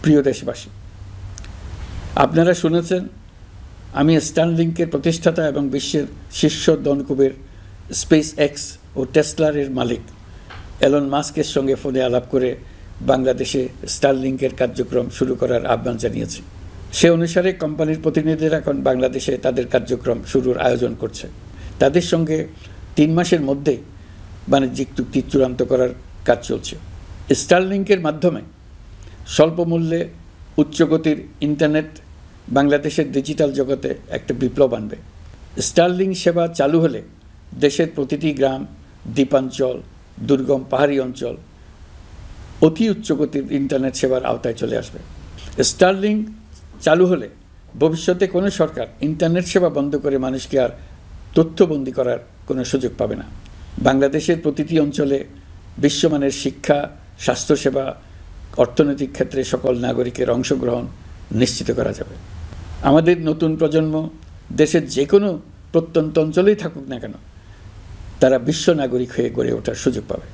প্রিয় দেশবাসী, আপনারা শুনেছেন আমি স্টারলিংকের প্রতিষ্ঠাতা এবং বিশ্বের শীর্ষ ধনকুবের স্পেস এক্স ও টেসলার মালিক এলন মাস্কের সঙ্গে ফোনে আলাপ করে বাংলাদেশে স্টারলিংকের কার্যক্রম শুরু করার আহ্বান জানিয়েছি। সে অনুসারে কোম্পানির প্রতিনিধিরা এখন বাংলাদেশে তাদের কার্যক্রম শুরুর আয়োজন করছে। তাদের সঙ্গে 3 মাসের মধ্যেই বাণিজ্যিক চুক্তি চূড়ান্ত করার কাজ চলছে। স্টারলিংকের মাধ্যমে স্বল্প মূল্যে উচ্চগতির ইন্টারনেট বাংলাদেশের ডিজিটাল জগতে একটা বিপ্লব আনবে। স্টারলিংক সেবা চালু হলে দেশের প্রতিটি গ্রাম, দ্বীপাঞ্চল, দুর্গম পাহাড়ি অঞ্চল অতি উচ্চগতির ইন্টারনেট সেবার আওতায় চলে আসবে। স্টারলিংক চালু হলে ভবিষ্যতে কোনো সরকার ইন্টারনেট সেবা বন্ধ করে মানুষকে আর তথ্যবন্দী করার কোনো সুযোগ পাবে না। বাংলাদেশের প্রতিটি অঞ্চলে বিশ্বমানের শিক্ষা, স্বাস্থ্যসেবা, অর্থনৈতিক ক্ষেত্রে সকল নাগরিকের অংশগ্রহণ নিশ্চিত করা যাবে। আমাদের নতুন প্রজন্ম দেশের যে কোনো প্রত্যন্ত অঞ্চলেই থাকুক না কেন, তারা বিশ্ব নাগরিক হয়ে গড়ে ওঠার সুযোগ পাবে।